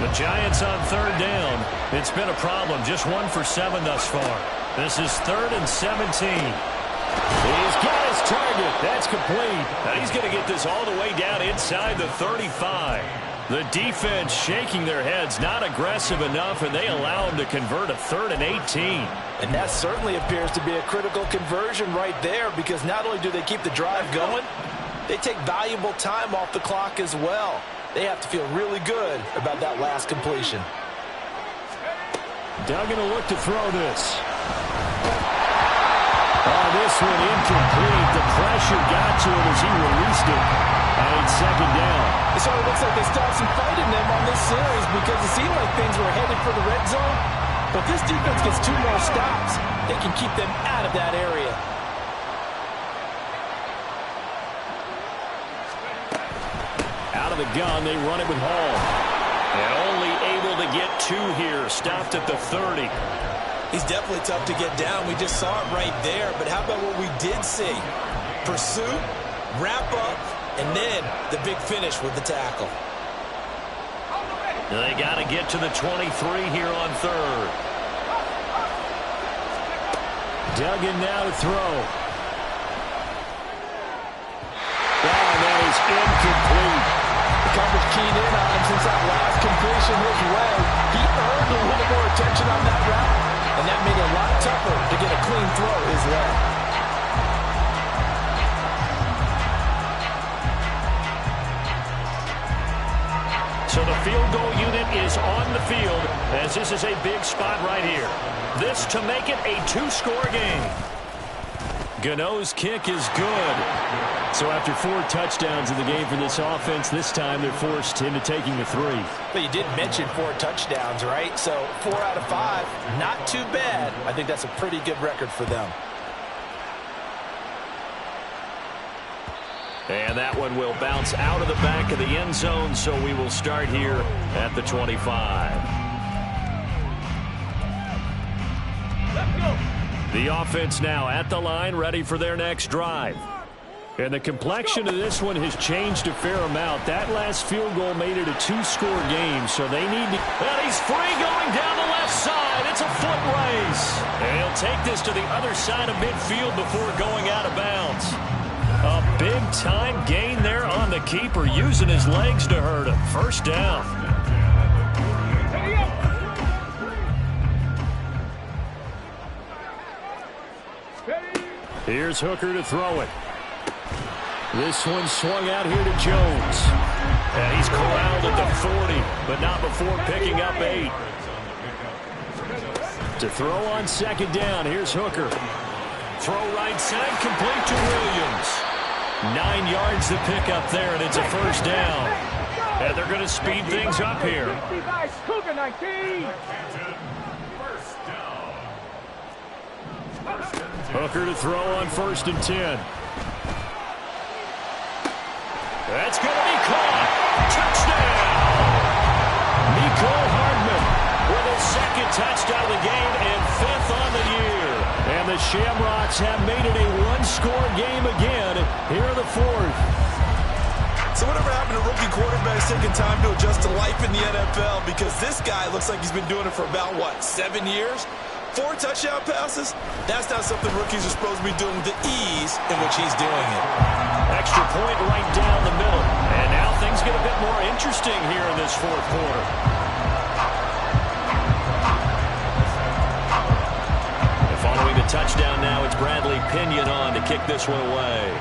The Giants on 3rd down. It's been a problem. Just 1 for 7 thus far. This is 3rd and 17. He's got his target. That's complete. Now he's going to get this all the way down inside the 35. The defense shaking their heads, not aggressive enough, and they allow him to convert a 3rd and 18. And that certainly appears to be a critical conversion right there, because not only do they keep the drive going, they take valuable time off the clock as well. They have to feel really good about that last completion. Duggan will look to throw this. Oh, this one incomplete. The pressure got to him as he released it. And it's 2nd down. It sort of looks like they still have some fight in them on this series, because it seemed like things were headed for the red zone. But this defense gets 2 more stops. They can keep them out of that area. Out of the gun, they run it with Hall. And only able to get 2 here. Stopped at the 30. He's definitely tough to get down. We just saw it right there. But how about what we did see? Pursuit, wrap up, and then the big finish with the tackle. They got to get to the 23 here on 3rd. Duggan now to throw. That is incomplete. The coverage keyed in on him since that last completion his way. He earned a little more attention on that route, and that made it a lot tougher to get a clean throw his way. So the field goal unit is on the field, as this is a big spot right here. This to make it a 2-score game. Gano's kick is good. So after 4 touchdowns in the game for this offense, this time they're forced into taking the 3. But you did mention 4 touchdowns, right? So 4 out of 5, not too bad. I think that's a pretty good record for them. And that one will bounce out of the back of the end zone, so we will start here at the 25. Let's go. The offense now at the line, ready for their next drive. And the complexion of this one has changed a fair amount. That last field goal made it a 2-score game, so they need to... And he's free going down the left side. It's a foot race. And he'll take this to the other side of midfield before going out of bounds. A big-time gain there on the keeper, using his legs to hurt him. 1st down. Here's Hooker to throw it. This one swung out here to Jones. And he's corralled at the 40, but not before picking up 8. To throw on 2nd down, here's Hooker. Throw right side, complete to Williams. 9 yards to pick up there, and it's a 1st down. And they're going to speed things up here. Hooker to throw on 1st and 10. That's going to be caught. Touchdown! Nicole Hardman with his 2nd touchdown of the game and 5th on the year. And the Shamrocks have made it a 1-score game again. Here are the 4th. So whatever happened to rookie quarterbacks taking time to adjust to life in the NFL? Because this guy looks like he's been doing it for about, 7 years? 4 touchdown passes? That's not something rookies are supposed to be doing with the ease in which he's doing it. Extra point right down the middle. And now things get a bit more interesting here in this 4th quarter. And following the touchdown now, it's Bradley Pinion on to kick this one away.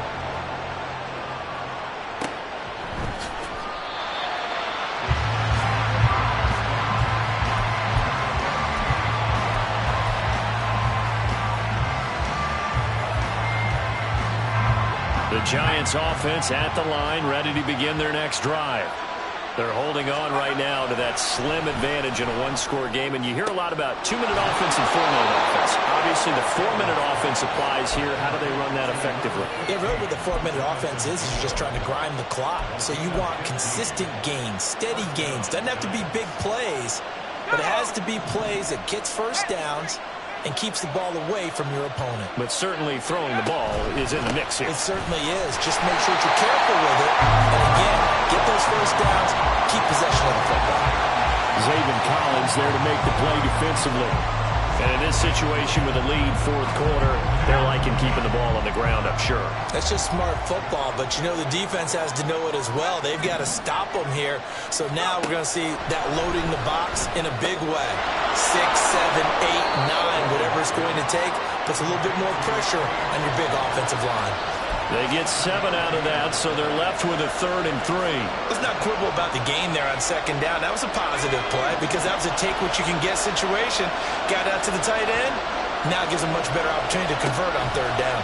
The Giants offense at the line, ready to begin their next drive. They're holding on right now to that slim advantage in a one-score game, and you hear a lot about 2-minute offense and 4-minute offense. Obviously, the 4-minute offense applies here. How do they run that effectively? Yeah, really what the 4-minute offense is you're just trying to grind the clock. So you want consistent gains, steady gains. Doesn't have to be big plays, but it has to be plays that gets first downs and keeps the ball away from your opponent. But certainly throwing the ball is in the mix here. It certainly is. Just make sure that you're careful with it. And again, get those first downs, keep possession of the football. Zaven Collins there to make the play defensively. And in this situation with a lead fourth quarter, they're liking keeping the ball on the ground, I'm sure. That's just smart football, but you know the defense has to know it as well. They've got to stop them here. So now we're going to see that loading the box in a big way. 6, 7, 8, 9, whatever it's going to take, puts a little bit more pressure on your big offensive line. They get 7 out of that, so they're left with a 3rd and 3. Let's not quibble about the gain there on second down. That was a positive play because that was a take-what-you-can-get situation. Got out to the tight end. Now it gives a much better opportunity to convert on 3rd down.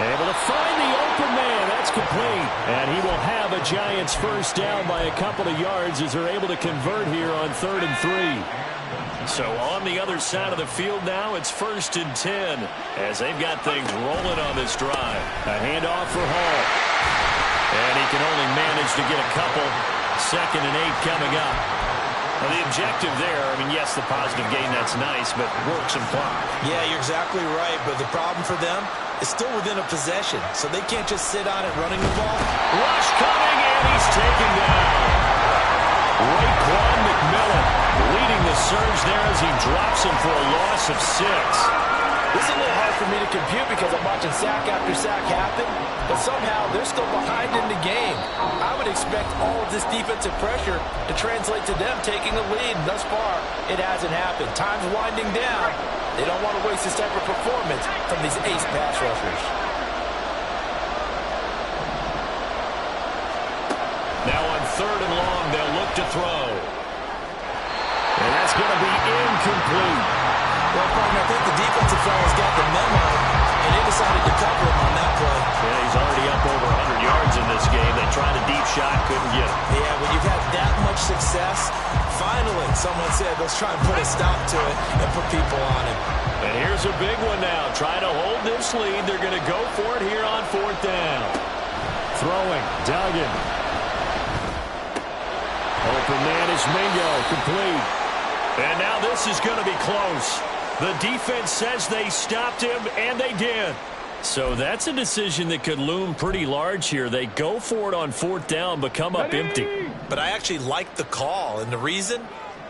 Able to find the open man. That's complete. And he will have a Giants first down by a couple of yards as they're able to convert here on 3rd and 3. So on the other side of the field now, it's 1st and 10 as they've got things rolling on this drive. A handoff for Hall. And he can only manage to get a couple. 2nd and 8 coming up. Well, the objective there, I mean, yes, the positive gain, that's nice, but work some clock. Yeah, you're exactly right, but the problem for them is still within a possession, so they can't just sit on it running the ball. Rush coming, and he's taken down. Raekwon McMillan leading the surge there as he drops him for a loss of 6. This is a little hard for me to compute because I'm watching sack after sack happen, but somehow they're still behind in the game. I would expect all of this defensive pressure to translate to them taking a lead. Thus far, it hasn't happened. Time's winding down. They don't want to waste this type of performance from these ace pass rushers. Now on 3rd and long, they'll look to throw. And that's going to be incomplete. Well, partner, I think the defensive fellas got the memo, and they decided to cover him on that play. Yeah, he's already up over 100 yards in this game. They tried a deep shot, couldn't get him. Yeah, when you've had that much success, finally, someone said, let's try and put a stop to it and put people on it. And here's a big one now. Trying to hold this lead. They're going to go for it here on 4th down. Throwing, Duggan. Open man is Mingo, complete. And now this is going to be close. The defense says they stopped him, and they did. So that's a decision that could loom pretty large here. They go for it on 4th down, but come up empty. But I actually like the call, and the reason?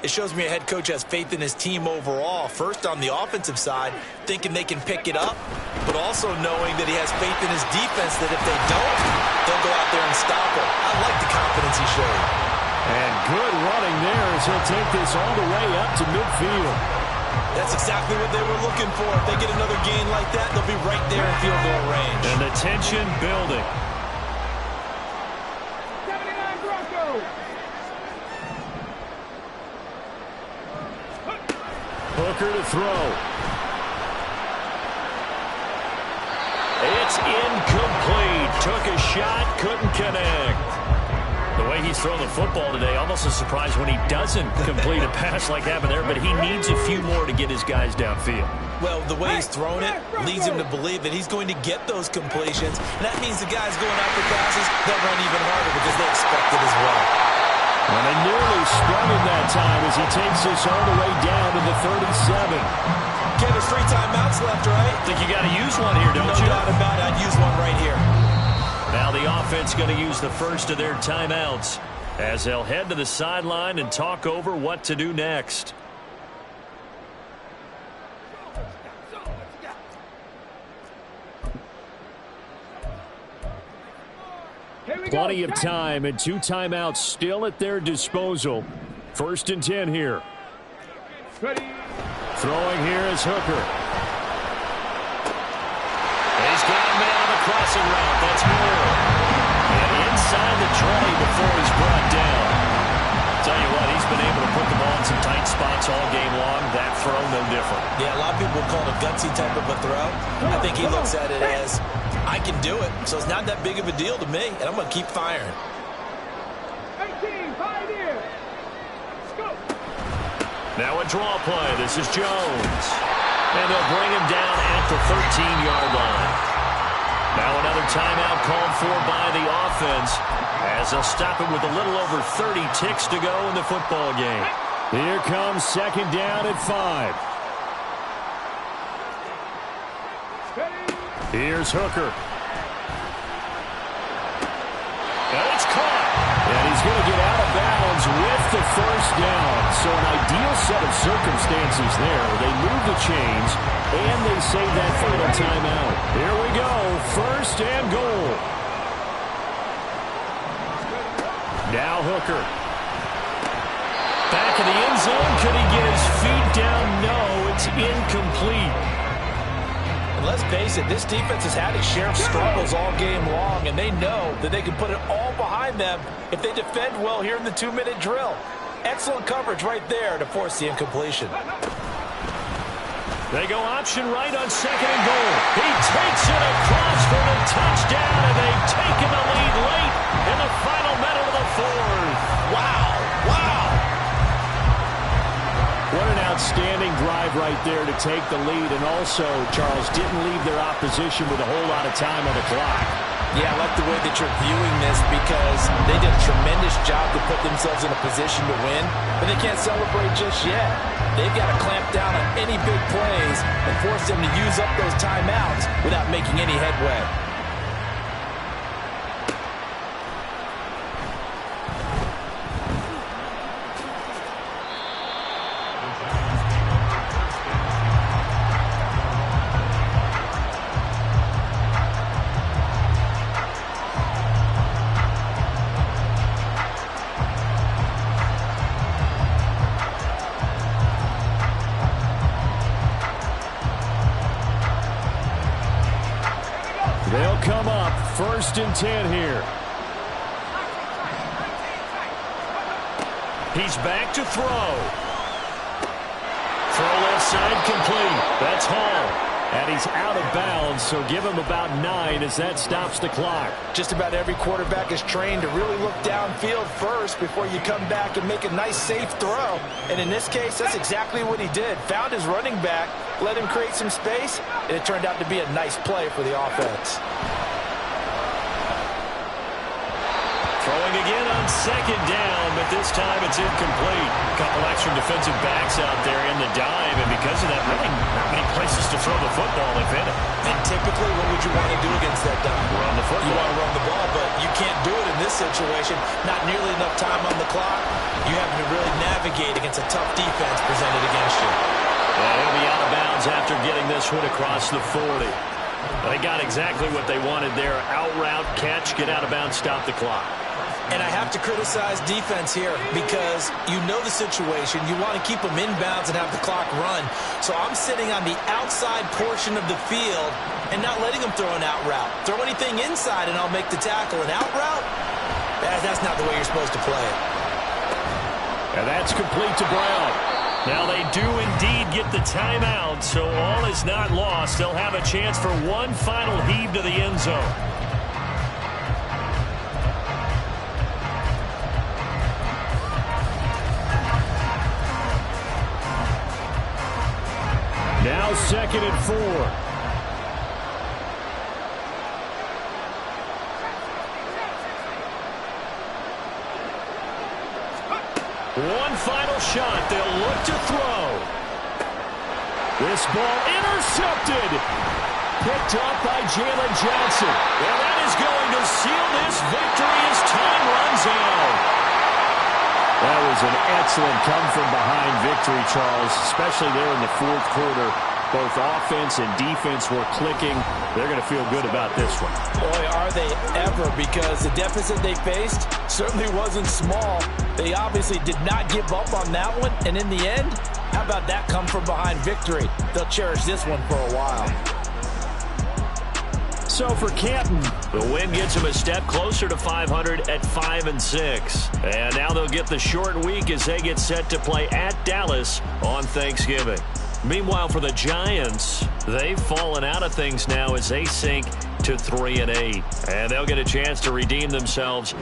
It shows me a head coach has faith in his team overall. First on the offensive side, thinking they can pick it up, but also knowing that he has faith in his defense that if they don't, they'll go out there and stop him. I like the confidence he showed. And good running there as he'll take this all the way up to midfield. That's exactly what they were looking for. If they get another gain like that, they'll be right there in field goal range. And the tension building. 79 Broncos. Hooker to throw. It's incomplete. Took a shot, couldn't connect. The way he's thrown the football today, almost a surprise when he doesn't complete a pass like that there, but he needs a few more to get his guys downfield. Well, the way he's thrown it leads him to believe that he's going to get those completions. And that means the guys going after passes, they'll run even harder because they expect it as well. And they nearly sprung him that time as he takes this all the way down to the 37. Ken, there's 3 timeouts left, right? I think you got to use one here, don't you? No doubt about it. I'd use one right here. Now the offense going to use the first of their timeouts as they'll head to the sideline and talk over what to do next. Plenty of time and 2 timeouts still at their disposal. 1st and 10 here. Ready. Throwing here is Hooker. He's got a man on the crossing route. That's Moore. And inside the 20 before he's brought down. Tell you what, he's been able to put the ball in some tight spots all game long. That throw, no different. Yeah, a lot of people call it a gutsy type of a throw. I think he looks at it as I can do it, so it's not that big of a deal to me, and I'm going to keep firing. 18, 5 years. Go. Now a draw play. This is Jones. And they'll bring him down at the 13-yard line. Now another timeout called for by the offense as they'll stop it with a little over 30 ticks to go in the football game. Here comes second down at 5. Here's Hooker. And it's caught. And he's going to get out of bounds with the first down. So an ideal set of circumstances there. They move the chains, and they save that final timeout. Here we go. First and goal. Now Hooker. Back in the end zone. Could he get his feet down? No, it's incomplete. And let's face it, this defense has had its share of struggles all game long, and they know that they can put it all behind them if they defend well here in the 2-minute drill. Excellent coverage right there to force the incompletion. They go option right on second and goal. He takes it across for the touchdown, and they've taken the lead late in the final minute of the fourth. Wow. What an outstanding drive right there to take the lead, and also, Charles, didn't leave their opposition with a whole lot of time on the clock. Yeah, I like the way that you're viewing this because they did a tremendous job to put themselves in a position to win, but they can't celebrate just yet. They've got to clamp down on any big plays and force them to use up those timeouts without making any headway. They'll come up first and 10 here. He's back to throw. Throw left side complete. That's Hall. And he's out of bounds, so give him about 9 as that stops the clock. Just about every quarterback is trained to really look downfield first before you come back and make a nice, safe throw. And in this case, that's exactly what he did. Found his running back, let him create some space, and it turned out to be a nice play for the offense. Throwing again on second down, but this time it's incomplete. A couple extra defensive backs out there in the dime, and because of that, really not many places to throw the football, if any. And typically, what would you want to do against that dime? Run the football. You want to run the ball, but you can't do it in this situation. Not nearly enough time on the clock. You have to really navigate against a tough defense presented against you. Well, he'll be out of bounds after getting this one across the 40. They got exactly what they wanted there. Out route, catch, get out of bounds, stop the clock. And I have to criticize defense here because you know the situation. You want to keep them inbounds and have the clock run. So I'm sitting on the outside portion of the field and not letting them throw an out route. Throw anything inside and I'll make the tackle. An out route? That's not the way you're supposed to play it. And that's complete to Brown. Now they do indeed get the timeout, so all is not lost. They'll have a chance for one final heave to the end zone. Now second and 4. One final shot. They'll look to throw. This ball intercepted. Picked up by Jalen Johnson. And that is going to seal this victory as time runs out. That was an excellent come-from-behind victory, Charles, especially there in the fourth quarter. Both offense and defense were clicking. They're going to feel good about this one. Boy, are they ever, because the deficit they faced certainly wasn't small. They obviously did not give up on that one, and in the end, how about that come-from-behind victory? They'll cherish this one for a while. So for Canton, the win gets them a step closer to 500 at 5-6. And now they'll get the short week as they get set to play at Dallas on Thanksgiving. Meanwhile, for the Giants, they've fallen out of things now as they sink to 3-8. And they'll get a chance to redeem themselves.